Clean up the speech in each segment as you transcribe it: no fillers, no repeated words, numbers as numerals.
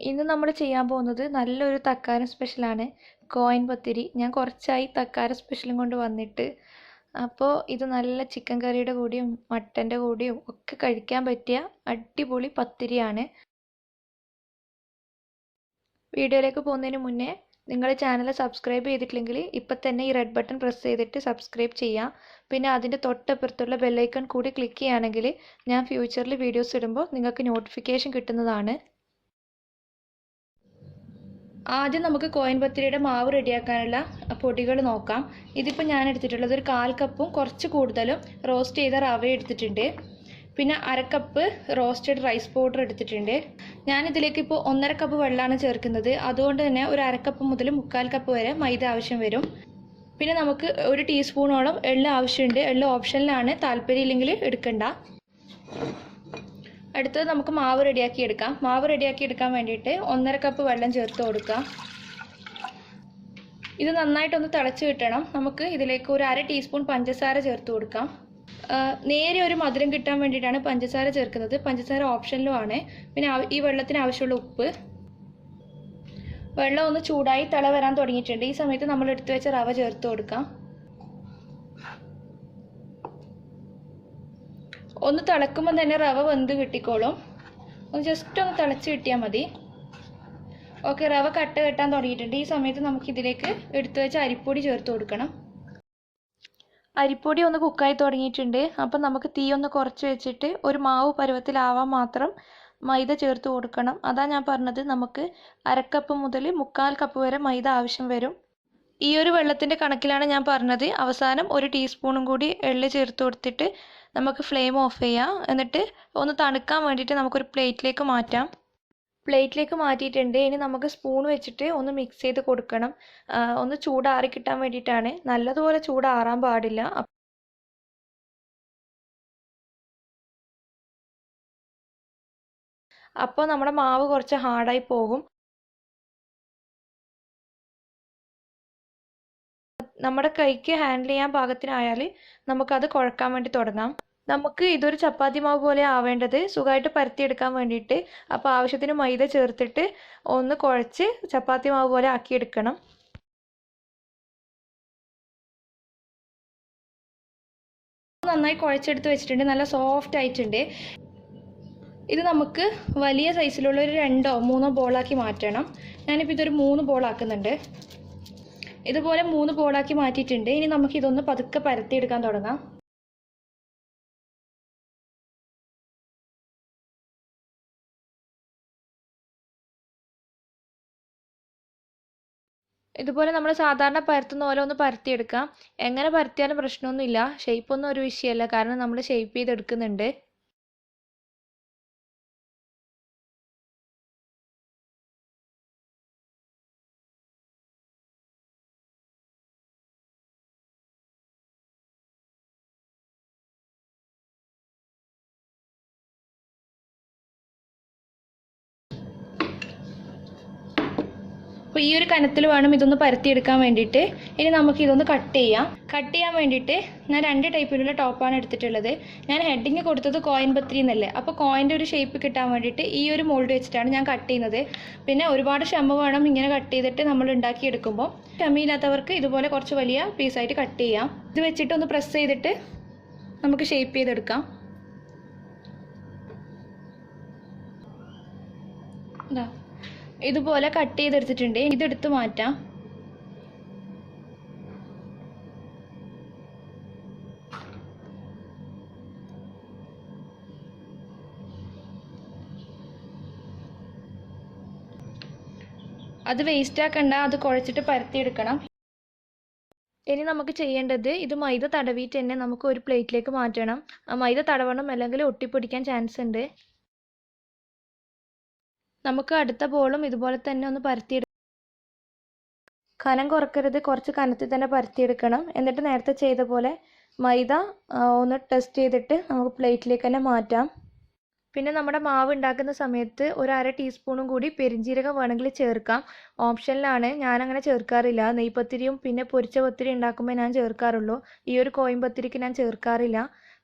ഇന്ന് നമ്മൾ ചെയ്യാൻ പോകുന്നത് നല്ലൊരു തക്കാരം സ്പെഷ്യലാണ്. കോയിൻ പത്തിരി. ഞാൻ കുറച്ചായി തക്കാരം സ്പെഷ്യലും കൊണ്ട് വന്നിട്ട്. അപ്പോൾ ഇത് നല്ല ചിക്കൻ കറിയുടെ കൂടെയും മട്ടൻ്റെ കൂടെയും ഒക്കെ കഴിക്കാൻ പറ്റിയ അടിപൊളി പത്തിരിയാണ്. വീഡിയോയിലേക്ക് പോകുന്നതിന് മുന്നേ നിങ്ങൾ ചാനൽ സബ്സ്ക്രൈബ് ചെയ്തിട്ടില്ലെങ്കിൽ ഇപ്പം തന്നെ ഈ റെഡ് ബട്ടൺ പ്രസ് ചെയ്തിട്ട് സബ്സ്ക്രൈബ് ചെയ്യാം. പിന്നെ അതിൻ്റെ തൊട്ടപ്പുറത്തുള്ള ബെല്ലൈക്കൺ കൂടി ക്ലിക്ക് ചെയ്യുകയാണെങ്കിൽ ഞാൻ ഫ്യൂച്ചറിൽ വീഡിയോസ് ഇടുമ്പോൾ നിങ്ങൾക്ക് നോട്ടിഫിക്കേഷൻ കിട്ടുന്നതാണ്. ആദ്യം നമുക്ക് കോയിൻ പത്തിരിയുടെ മാവ് റെഡിയാക്കാനുള്ള പൊടികൾ നോക്കാം. ഇതിപ്പോൾ ഞാൻ എടുത്തിട്ടുള്ളത് ഒരു 1/4 കപ്പും കുറച്ച് കൂടുതലും റോസ്റ്റ് ചെയ്ത റവ എടുത്തിട്ടുണ്ട്. പിന്നെ 1/2 കപ്പ് റോസ്റ്റഡ് റൈസ് പൗഡർ എടുത്തിട്ടുണ്ട്. ഞാനിതിലേക്ക് ഇപ്പോൾ 1.5 കപ്പ് വെള്ളമാണ് ചേർക്കുന്നത്. അതുകൊണ്ട് തന്നെ ഒരു 1/2 കപ്പ് മുതൽ 3/4 കപ്പ് വരെ മൈദ ആവശ്യം വരും. പിന്നെ നമുക്ക് 1 ടീസ്പൂണോളം എള്ള് ആവശ്യമുണ്ട്. എള്ള് ഓപ്ഷനിലാണ്, താല്പര്യം ഇല്ലെങ്കിൽ എടുക്കണ്ട. അടുത്തത് നമുക്ക് മാവ് റെഡിയാക്കി എടുക്കാം. മാവ് റെഡിയാക്കി എടുക്കാൻ വേണ്ടിയിട്ട് 1.5 കപ്പ് വെള്ളം ചേർത്ത് കൊടുക്കാം. ഇത് നന്നായിട്ടൊന്ന് തിളച്ച് കിട്ടണം. നമുക്ക് ഇതിലേക്ക് ഒരു 1/2 ടീസ്പൂൺ പഞ്ചസാര ചേർത്ത് കൊടുക്കാം. നേരെ ഒരു മധുരം കിട്ടാൻ വേണ്ടിയിട്ടാണ് പഞ്ചസാര ചേർക്കുന്നത്. പഞ്ചസാര ഓപ്ഷനിലും ആണ്. പിന്നെ ഈ വെള്ളത്തിന് ആവശ്യമുള്ള ഉപ്പ്. വെള്ളം ഒന്ന് ചൂടായി തിള വരാൻ തുടങ്ങിയിട്ടുണ്ട്. ഈ സമയത്ത് നമ്മൾ എടുത്തു വെച്ച റവ ചേർത്ത് കൊടുക്കാം. ഒന്ന് തിളക്കുമ്പോൾ തന്നെ റവ വെന്ത് കിട്ടിക്കോളും. ഒന്ന് ജസ്റ്റ് ഒന്ന് തിളച്ച് കിട്ടിയാൽ മതി. ഓക്കെ, റവ കട്ട കെട്ടാൻ തുടങ്ങിയിട്ടുണ്ട്. ഈ സമയത്ത് നമുക്കിതിലേക്ക് എടുത്തു വെച്ച അരിപ്പൊടി ചേർത്ത് കൊടുക്കണം. അരിപ്പൊടി ഒന്ന് കുക്കായി തുടങ്ങിയിട്ടുണ്ട്. അപ്പം നമുക്ക് തീ ഒന്ന് കുറച്ച് വെച്ചിട്ട് ഒരു മാവ് പരുവത്തിലാവാൻ മാത്രം മൈദ ചേർത്ത് കൊടുക്കണം. അതാ ഞാൻ പറഞ്ഞത്, നമുക്ക് 1/2 കപ്പ് മുതൽ 3/4 കപ്പ് വരെ മൈദ ആവശ്യം വരും. ഈ ഒരു വെള്ളത്തിൻ്റെ കണക്കിലാണ് ഞാൻ പറഞ്ഞത്. അവസാനം 1 ടീസ്പൂണും കൂടി എള്ള് ചേർത്ത് കൊടുത്തിട്ട് നമുക്ക് ഫ്ലെയിം ഓഫ് ചെയ്യാം. എന്നിട്ട് ഒന്ന് തണുക്കാൻ വേണ്ടിയിട്ട് നമുക്കൊരു പ്ലേറ്റിലേക്ക് മാറ്റാം. പ്ലേറ്റിലേക്ക് മാറ്റിയിട്ടുണ്ട്. ഇനി നമുക്ക് സ്പൂൺ വെച്ചിട്ട് ഒന്ന് മിക്സ് ചെയ്ത് കൊടുക്കണം. ഒന്ന് ചൂടാറി കിട്ടാൻ വേണ്ടിയിട്ടാണ്. നല്ലതുപോലെ ചൂടാറാൻ പാടില്ല. അപ്പോൾ നമ്മുടെ മാവ് കുറച്ച് ഹാർഡായി പോകും. നമ്മുടെ കൈക്ക് ഹാൻഡിൽ ചെയ്യാൻ പാകത്തിനായാൽ നമുക്കത് കുഴക്കാൻ വേണ്ടി തുടങ്ങാം. നമുക്ക് ഇതൊരു ചപ്പാത്തി മാവ് പോലെ ആവേണ്ടത്, സുഖമായിട്ട് പരത്തിയെടുക്കാൻ വേണ്ടിയിട്ട്. അപ്പോൾ ആവശ്യത്തിന് മൈദ ചേർത്തിട്ട് ഒന്ന് കുഴച്ച് ചപ്പാത്തി മാവ് പോലെ ആക്കിയെടുക്കണം. നന്നായി കുഴച്ചെടുത്ത് വെച്ചിട്ടുണ്ട്. നല്ല സോഫ്റ്റ് ആയിട്ടുണ്ട്. ഇത് നമുക്ക് വലിയ സൈസിലുള്ള ഒരു 2 or 3 ബോളാക്കി മാറ്റണം. ഞാനിപ്പോൾ ഇതൊരു 3 ബോളാക്കുന്നുണ്ട്. ഇതുപോലെ 3 ബോളാക്കി മാറ്റിയിട്ടുണ്ട്. ഇനി നമുക്കിതൊന്ന് പതുക്കെ പരത്തിയെടുക്കാൻ തുടങ്ങാം. ഇതുപോലെ നമ്മൾ സാധാരണ പരത്തുന്ന പോലെ ഒന്ന് പരത്തിയെടുക്കാം. എങ്ങനെ പരത്തിയാലും പ്രശ്നമൊന്നുമില്ല. ഷേപ്പൊന്നും ഒരു വിഷയമല്ല, കാരണം നമ്മൾ ഷേപ്പ് ചെയ്തെടുക്കുന്നുണ്ട്. അപ്പോൾ ഈ ഒരു കനത്തിൽ വേണം ഇതൊന്ന് പരത്തിയെടുക്കാൻ വേണ്ടിയിട്ട്. ഇനി നമുക്ക് ഇതൊന്ന് കട്ട് ചെയ്യാം. കട്ട് ചെയ്യാൻ വേണ്ടിയിട്ട് ഞാൻ 2 ടൈപ്പിലുള്ള ടോപ്പാണ് എടുത്തിട്ടുള്ളത്. ഞാൻ ഹെഡിങ് കൊടുത്തത് കോയിൻ പത്തിരി എന്നല്ലേ. അപ്പോൾ കോയിൻ്റെ ഒരു ഷേപ്പ് കിട്ടാൻ വേണ്ടിയിട്ട് ഈ ഒരു മോൾഡ് വെച്ചിട്ടാണ് ഞാൻ കട്ട് ചെയ്യുന്നത്. പിന്നെ ഒരുപാട് ക്ഷമ വേണം ഇങ്ങനെ കട്ട് ചെയ്തിട്ട് നമ്മൾ ഉണ്ടാക്കിയെടുക്കുമ്പോൾ. ക്ഷമയില്ലാത്തവർക്ക് ഇതുപോലെ കുറച്ച് വലിയ പീസായിട്ട് കട്ട് ചെയ്യാം. ഇത് വെച്ചിട്ട് ഒന്ന് പ്രസ് ചെയ്തിട്ട് നമുക്ക് ഷേപ്പ് ചെയ്തെടുക്കാം. ഇതാ ഇതുപോലെ കട്ട് ചെയ്തെടുത്തിട്ടുണ്ട്. ഇതെടുത്ത് മാറ്റാം. അത് വേസ്റ്റ് ആക്കണ്ട, അത് കുഴച്ചിട്ട് പരത്തിയെടുക്കണം. ഇനി നമുക്ക് ചെയ്യേണ്ടത്, ഇത് മൈദ തടവിയിട്ട് തന്നെ നമുക്ക് ഒരു പ്ലേറ്റിലേക്ക് മാറ്റണം. മൈദ തടവണം, അല്ലെങ്കിൽ ഒട്ടിപ്പിടിക്കാൻ ചാൻസ് ഉണ്ട്. നമുക്ക് അടുത്ത ബോളും ഇതുപോലെ തന്നെ ഒന്ന് പരത്തിയെടുക്കാം. കനം കുറക്കരുത്, കുറച്ച് കനത്തിൽ തന്നെ പരത്തിയെടുക്കണം. എന്നിട്ട് നേരത്തെ ചെയ്ത പോലെ മൈദ ഒന്ന് ടെസ്റ്റ് ചെയ്തിട്ട് നമുക്ക് പ്ലേറ്റിലേക്ക് തന്നെ മാറ്റാം. പിന്നെ നമ്മുടെ മാവ് ഉണ്ടാക്കുന്ന സമയത്ത് ഒരു 1/2 ടീസ്പൂണും കൂടി പെരിഞ്ജീരകം വേണമെങ്കിൽ ചേർക്കാം. ഓപ്ഷനിലാണ്, ഞാനങ്ങനെ ചേർക്കാറില്ല. നെയ്പത്തിരിയും പിന്നെ പൊരിച്ച പത്തിരി ഉണ്ടാക്കുമ്പോൾ ഞാൻ ചേർക്കാറുള്ളൂ. ഈ ഒരു കോയിൻ പത്തിരിക്ക് ഞാൻ ചേർക്കാറില്ല.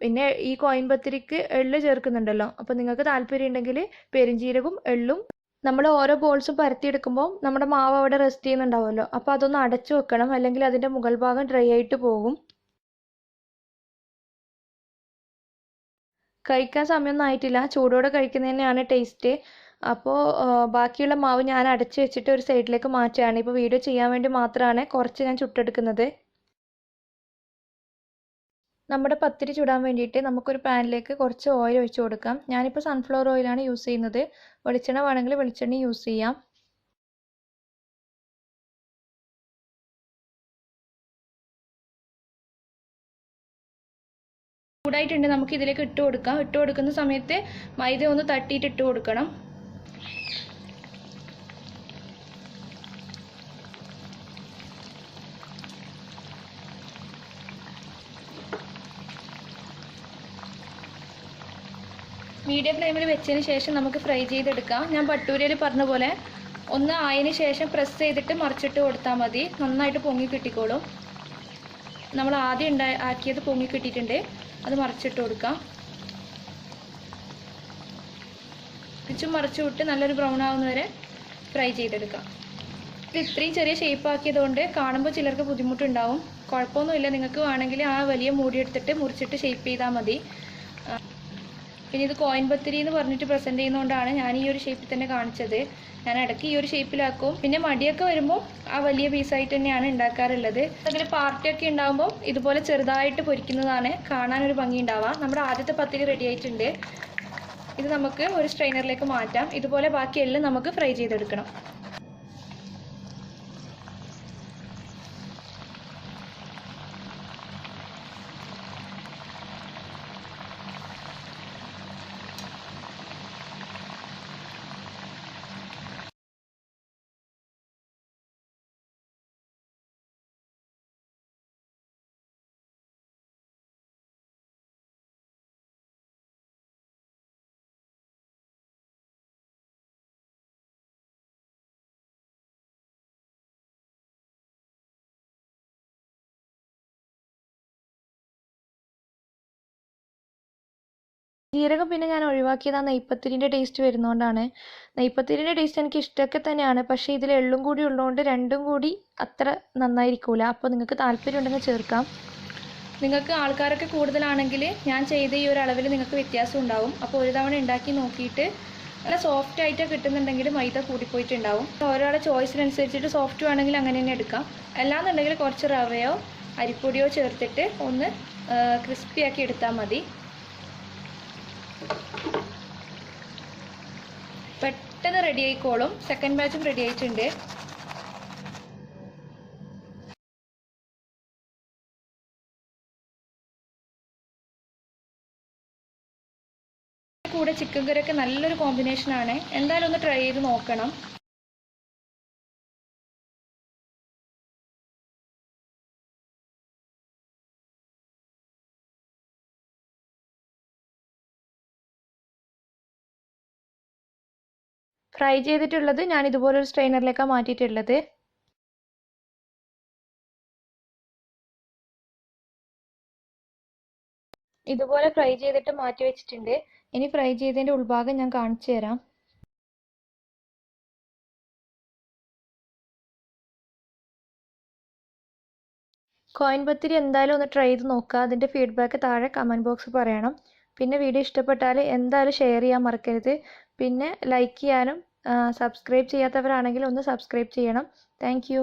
പിന്നെ ഈ കോയിൻ പത്തിരിക്ക് എള്ള് ചേർക്കുന്നുണ്ടല്ലോ. അപ്പോൾ നിങ്ങൾക്ക് താല്പര്യം ഉണ്ടെങ്കിൽ പെരിഞ്ജീരകവും എള്ളും നമ്മൾ ഓരോ ബോൾസും പരത്തിയെടുക്കുമ്പോൾ നമ്മുടെ മാവ് അവിടെ റെസ്റ്റ് ചെയ്യുന്നുണ്ടാവുമല്ലോ, അപ്പോൾ അതൊന്ന് അടച്ചു വെക്കണം, അല്ലെങ്കിൽ അതിൻ്റെ മുകൾ ഭാഗം ഡ്രൈ ആയിട്ട് പോകും. കഴിക്കാൻ സമയമൊന്നും ആയിട്ടില്ല, ചൂടോടെ കഴിക്കുന്നത് തന്നെയാണ് ടേസ്റ്റ്. അപ്പോൾ ബാക്കിയുള്ള മാവ് ഞാൻ അടച്ചു വെച്ചിട്ട് ഒരു സൈഡിലേക്ക് മാറ്റുകയാണ്. ഇപ്പോൾ വീഡിയോ ചെയ്യാൻ വേണ്ടി മാത്രമാണ് കുറച്ച് ഞാൻ ചുട്ടെടുക്കുന്നത്. നമ്മുടെ പത്തിരി ചുടാൻ വേണ്ടിയിട്ട് നമുക്കൊരു പാനിലേക്ക് കുറച്ച് ഓയിൽ ഒഴിച്ച് കൊടുക്കാം. ഞാനിപ്പോൾ സൺഫ്ലവർ ഓയിലാണ് യൂസ് ചെയ്യുന്നത്. വെളിച്ചെണ്ണ വേണമെങ്കിൽ വെളിച്ചെണ്ണ യൂസ് ചെയ്യാം. ചൂടായിട്ടുണ്ട്, നമുക്ക് ഇതിലേക്ക് ഇട്ട് കൊടുക്കാം. ഇട്ട് കൊടുക്കുന്ന സമയത്ത് മൈദ ഒന്ന് തട്ടിയിട്ട് ഇട്ട് കൊടുക്കണം. മീഡിയം ഫ്ലെയിമിൽ വെച്ചതിന് ശേഷം നമുക്ക് ഫ്രൈ ചെയ്തെടുക്കാം. ഞാൻ ഭട്ടൂരയിൽ പറഞ്ഞ പോലെ ഒന്ന് ആയതിന് ശേഷം പ്രസ് ചെയ്തിട്ട് മറിച്ചിട്ട് കൊടുത്താൽ മതി, നന്നായിട്ട് പൊങ്ങി കിട്ടിക്കോളും. നമ്മൾ ആദ്യം ആക്കിയത് പൊങ്ങി കിട്ടിയിട്ടുണ്ട്, അത് മറിച്ചിട്ട് കൊടുക്കാം. തിരിച്ചും മറിച്ചു വിട്ട് നല്ലൊരു ബ്രൗൺ ആവുന്നവരെ ഫ്രൈ ചെയ്തെടുക്കാം. ഇത് ഇത്രയും ചെറിയ ഷേപ്പ് ആക്കിയതുകൊണ്ട് കാണുമ്പോൾ ചിലർക്ക് ബുദ്ധിമുട്ടുണ്ടാവും. കുഴപ്പമൊന്നുമില്ല, നിങ്ങൾക്ക് വേണമെങ്കിൽ ആ വലിയ മൂടി എടുത്തിട്ട് മുറിച്ചിട്ട് ഷേപ്പ് ചെയ്താൽ മതി. പിന്നെ ഇത് കോയിൻ പത്തിരി എന്ന് പറഞ്ഞിട്ട് പ്രസൻറ്റ് ചെയ്യുന്നതുകൊണ്ടാണ് ഞാൻ ഈ ഒരു ഷേപ്പിൽ തന്നെ കാണിച്ചത്. ഞാൻ ഇടയ്ക്ക് ഈ ഒരു ഷേപ്പിലാക്കും. പിന്നെ മടിയൊക്കെ വരുമ്പോൾ ആ വലിയ പീസായിട്ട് തന്നെയാണ് ഉണ്ടാക്കാറുള്ളത്. അങ്ങനെ പാർട്ടിയൊക്കെ ഉണ്ടാകുമ്പോൾ ഇതുപോലെ ചെറുതായിട്ട് പൊരിക്കുന്നതാണ് കാണാനൊരു ഭംഗി ഉണ്ടാവുക. നമ്മുടെ ആദ്യത്തെ പത്തിരി റെഡി ആയിട്ടുണ്ട്. ഇത് നമുക്ക് ഒരു സ്ട്രെയിനറിലേക്ക് മാറ്റാം. ഇതുപോലെ ബാക്കി എല്ലാം നമുക്ക് ഫ്രൈ ചെയ്തെടുക്കണം. ജീരകം പിന്നെ ഞാൻ ഒഴിവാക്കിയത് ആ നെയ്പ്പത്തിരിൻ്റെ ടേസ്റ്റ് വരുന്നതുകൊണ്ടാണ്. നെയ്പ്പത്തിരിൻ്റെ ടേസ്റ്റ് എനിക്ക് ഇഷ്ടമൊക്കെ തന്നെയാണ്, പക്ഷേ ഇതിൽ എള്ളും കൂടി ഉള്ളതുകൊണ്ട് രണ്ടും കൂടി അത്ര നന്നായിരിക്കില്ല. അപ്പോൾ നിങ്ങൾക്ക് താല്പര്യം ഉണ്ടെങ്കിൽ ചേർക്കാം. നിങ്ങൾക്ക് ആൾക്കാരൊക്കെ കൂടുതലാണെങ്കിൽ ഞാൻ ചെയ്ത ഈ ഒരു അളവിൽ നിങ്ങൾക്ക് വ്യത്യാസം ഉണ്ടാവും. അപ്പോൾ ഒരു തവണ ഉണ്ടാക്കി നോക്കിയിട്ട് നല്ല സോഫ്റ്റ് ആയിട്ട് കിട്ടുന്നുണ്ടെങ്കിൽ മൈദ കൂടിപ്പോയിട്ടുണ്ടാവും. ഓരോരുടെ ചോയ്സിനനുസരിച്ചിട്ട് സോഫ്റ്റ് വേണമെങ്കിൽ അങ്ങനെ തന്നെ എടുക്കാം. അല്ലാന്നുണ്ടെങ്കിൽ കുറച്ച് റവയോ അരിപ്പൊടിയോ ചേർത്തിട്ട് ഒന്ന് ക്രിസ്പി ആക്കി എടുത്താൽ മതി. പെട്ടെന്ന് റെഡി ആയിക്കോളും. സെക്കൻഡ് ബാച്ചും റെഡി ആയിട്ടുണ്ട്. കൂടെ ചിക്കൻ കറിയൊക്കെ നല്ലൊരു കോമ്പിനേഷനാണ്. എന്തായാലും ഒന്ന് ട്രൈ ചെയ്ത് നോക്കണം. ഫ്രൈ ചെയ്തിട്ടുള്ളത് ഞാൻ ഇതുപോലൊരു സ്ട്രെയിനറിലേക്കാണ് മാറ്റിയിട്ടുള്ളത്. ഇതുപോലെ ഫ്രൈ ചെയ്തിട്ട് മാറ്റി വെച്ചിട്ടുണ്ട്. ഇനി ഫ്രൈ ചെയ്തതിൻ്റെ ഉൾഭാഗം ഞാൻ കാണിച്ചു തരാം. കോയിൻ പത്തിരി എന്തായാലും ഒന്ന് ട്രൈ ചെയ്ത് നോക്കുക. അതിൻ്റെ ഫീഡ്ബാക്ക് താഴെ കമൻറ്റ് ബോക്സിൽ പറയണം. പിന്നെ വീഡിയോ ഇഷ്ടപ്പെട്ടാൽ എന്തായാലും ഷെയർ ചെയ്യാൻ മറക്കരുത്. പിന്നെ ലൈക്ക് ചെയ്യാനും സബ്സ്ക്രൈബ് ചെയ്യാത്തവരാണെങ്കിൽ ഒന്ന് സബ്സ്ക്രൈബ് ചെയ്യണം. Thank you.